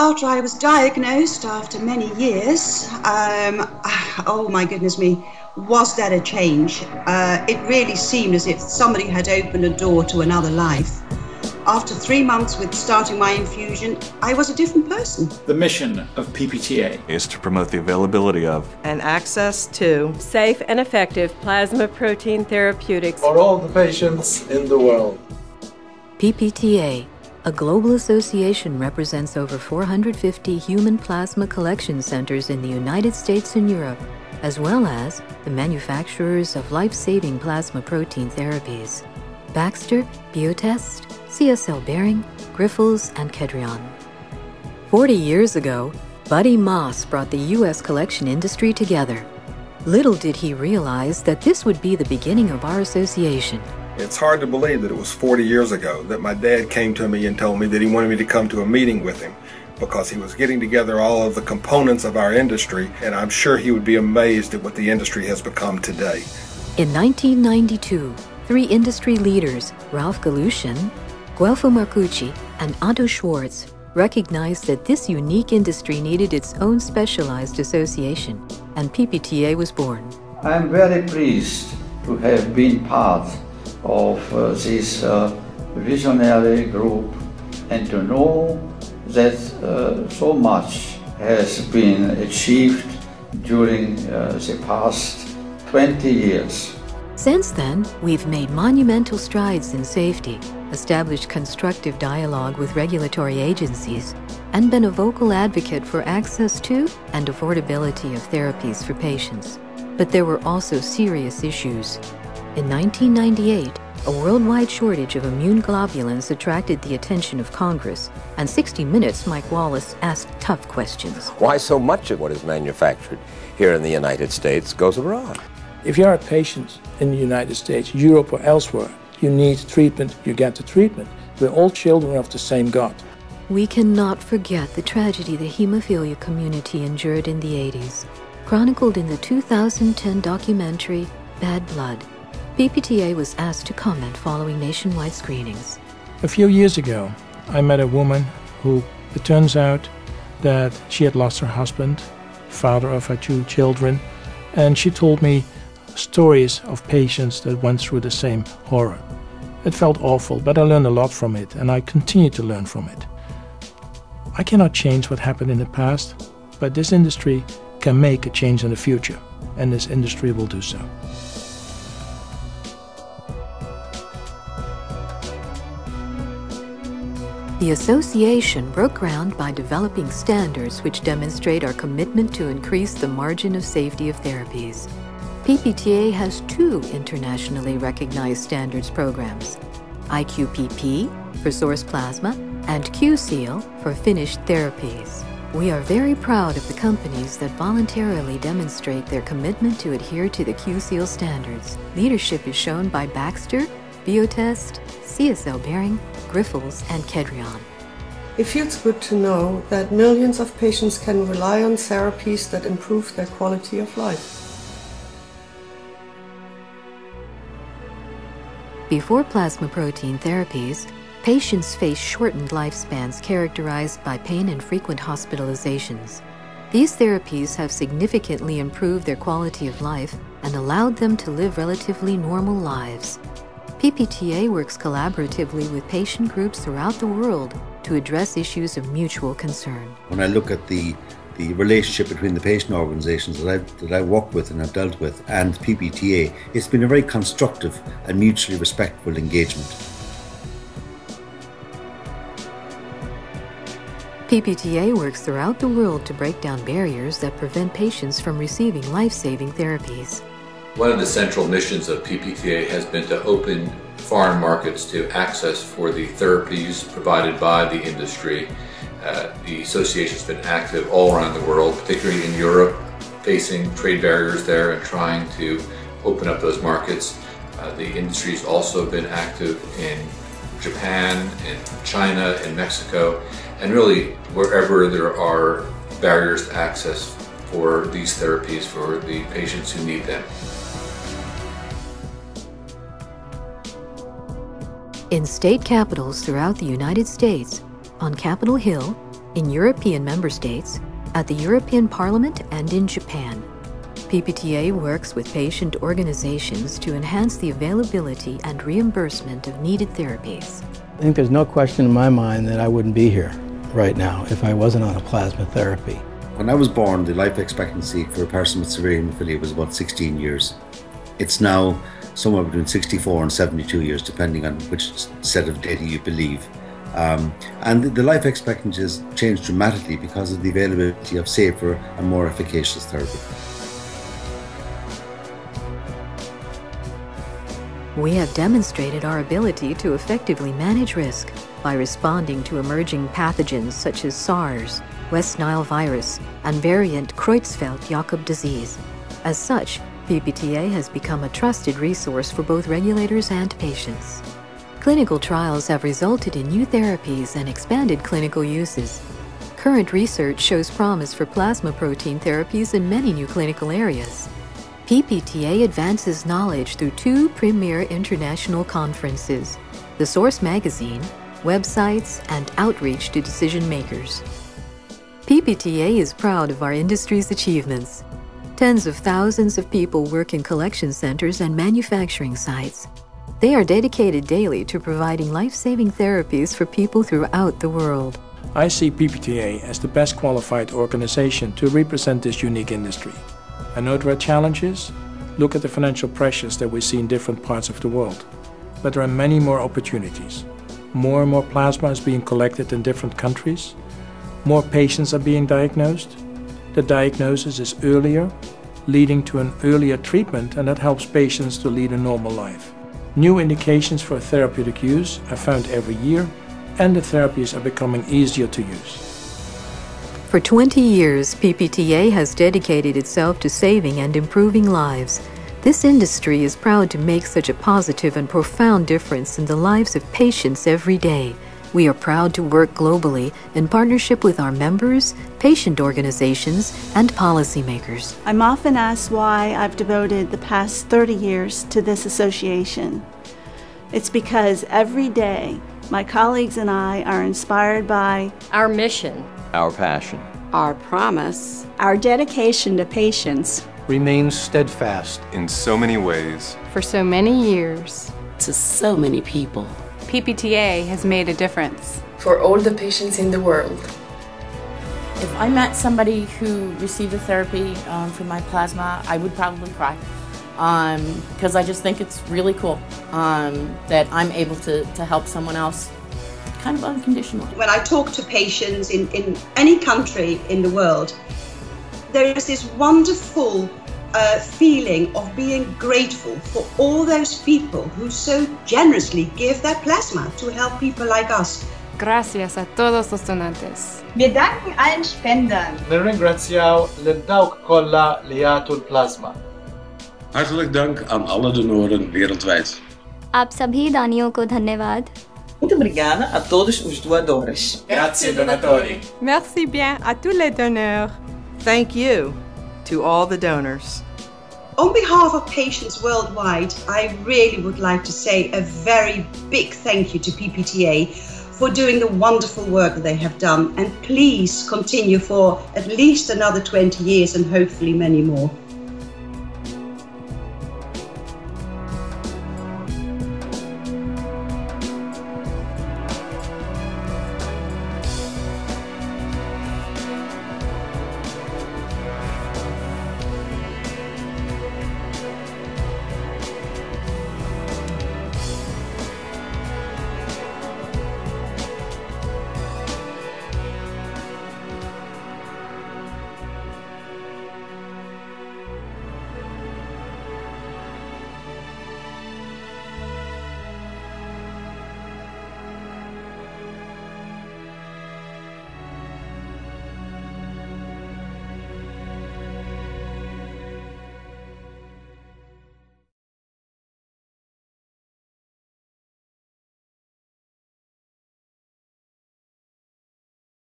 after I was diagnosed, after many years, oh my goodness me, was that a change? It really seemed as if somebody had opened a door to another life. After 3 months with starting my infusion, I was a different person. The mission of PPTA is to promote the availability of and access to safe and effective plasma protein therapeutics for all the patients in the world. PPTA, a global association, represents over 450 human plasma collection centers in the United States and Europe, as well as the manufacturers of life-saving plasma protein therapies: Baxter, Biotest, CSL Behring, Grifols, and Kedrion. 40 years ago, Buddy Moss brought the U.S. collection industry together. Little did he realize that this would be the beginning of our association. It's hard to believe that it was 40 years ago that my dad came to me and told me that he wanted me to come to a meeting with him because he was getting together all of the components of our industry, and I'm sure he would be amazed at what the industry has become today. In 1992, 3 industry leaders, Ralph Galushan, Guelfo Marcucci, and Otto Schwartz, recognized that this unique industry needed its own specialized association, and PPTA was born. I am very pleased to have been part of this visionary group and to know that so much has been achieved during the past 20 years. Since then, we've made monumental strides in safety, established constructive dialogue with regulatory agencies, and been a vocal advocate for access to and affordability of therapies for patients. But there were also serious issues. In 1998, a worldwide shortage of immune globulins attracted the attention of Congress, and 60 Minutes' Mike Wallace asked tough questions. Why so much of what is manufactured here in the United States goes abroad? If you're a patient in the United States, Europe, or elsewhere, you need treatment, you get the treatment. We're all children of the same God. We cannot forget the tragedy the hemophilia community endured in the 80s, chronicled in the 2010 documentary Bad Blood. PPTA was asked to comment following nationwide screenings. A few years ago, I met a woman who, it turns out, that she had lost her husband, father of her 2 children, and she told me stories of patients that went through the same horror. It felt awful, but I learned a lot from it, and I continue to learn from it. I cannot change what happened in the past, but this industry can make a change in the future, and this industry will do so. The association broke ground by developing standards which demonstrate our commitment to increase the margin of safety of therapies. PPTA has 2 internationally recognized standards programs: IQPP for source plasma and QSeal for finished therapies. We are very proud of the companies that voluntarily demonstrate their commitment to adhere to the QSeal standards. Leadership is shown by Baxter, Biotest, CSL Behring, Grifols, and Kedrion. It feels good to know that millions of patients can rely on therapies that improve their quality of life. Before plasma protein therapies, patients face shortened lifespans characterized by pain and frequent hospitalizations. These therapies have significantly improved their quality of life and allowed them to live relatively normal lives. PPTA works collaboratively with patient groups throughout the world to address issues of mutual concern. When I look at the relationship between the patient organisations that I work with and have dealt with and PPTA, it's been a very constructive and mutually respectful engagement. PPTA works throughout the world to break down barriers that prevent patients from receiving life-saving therapies. One of the central missions of PPTA has been to open foreign markets to access for the therapies provided by the industry. The association has been active all around the world, particularly in Europe, facing trade barriers there and trying to open up those markets. The industry has also been active in Japan, in China, in Mexico, and really wherever there are barriers to access for these therapies for the patients who need them. In state capitals throughout the United States, on Capitol Hill, in European member states, at the European Parliament, and in Japan. PPTA works with patient organizations to enhance the availability and reimbursement of needed therapies. I think there's no question in my mind that I wouldn't be here right now if I wasn't on a plasma therapy. When I was born, the life expectancy for a person with severe haemophilia was about 16 years. It's now somewhere between 64 and 72 years, depending on which set of data you believe. And the life expectancy has changed dramatically because of the availability of safer and more efficacious therapy. We have demonstrated our ability to effectively manage risk by responding to emerging pathogens such as SARS, West Nile virus, and variant Creutzfeldt-Jakob disease. As such, PPTA has become a trusted resource for both regulators and patients. Clinical trials have resulted in new therapies and expanded clinical uses. Current research shows promise for plasma protein therapies in many new clinical areas. PPTA advances knowledge through 2 premier international conferences, the Source magazine, websites, and outreach to decision makers. PPTA is proud of our industry's achievements. Tens of thousands of people work in collection centers and manufacturing sites. They are dedicated daily to providing life-saving therapies for people throughout the world. I see PPTA as the best qualified organization to represent this unique industry. I know there are challenges. Look at the financial pressures that we see in different parts of the world. But there are many more opportunities. More and more plasma is being collected in different countries. More patients are being diagnosed. The diagnosis is earlier, leading to an earlier treatment, and that helps patients to lead a normal life. New indications for therapeutic use are found every year, and the therapies are becoming easier to use. For 20 years, PPTA has dedicated itself to saving and improving lives. This industry is proud to make such a positive and profound difference in the lives of patients every day. We are proud to work globally in partnership with our members, patient organizations, and policymakers. I'm often asked why I've devoted the past 30 years to this association. It's because every day my colleagues and I are inspired by our mission, our passion, our promise, our dedication to patients, remains steadfast in so many ways, for so many years, to so many people. PPTA has made a difference for all the patients in the world. If I met somebody who received a therapy from my plasma, I would probably cry because I just think it's really cool that I'm able to help someone else kind of unconditionally. When I talk to patients in any country in the world, there is this wonderful feeling of being grateful for all those people who so generously give their plasma to help people like us. Gracias a todos los donantes. Wir danken allen Spendern. Nirringrazzjaw lil dawk kollha li jagħtu l-plasma. Hartelijk dank aan alle donoren wereldwijd. आप सभी दानियों को धन्यवाद. Muito obrigada a todos os doadores. Grazie donatori. Merci bien à tous les donneurs. Thank you to all the donors. On behalf of patients worldwide, I really would like to say a very big thank you to PPTA for doing the wonderful work that they have done, and please continue for at least another 20 years and hopefully many more.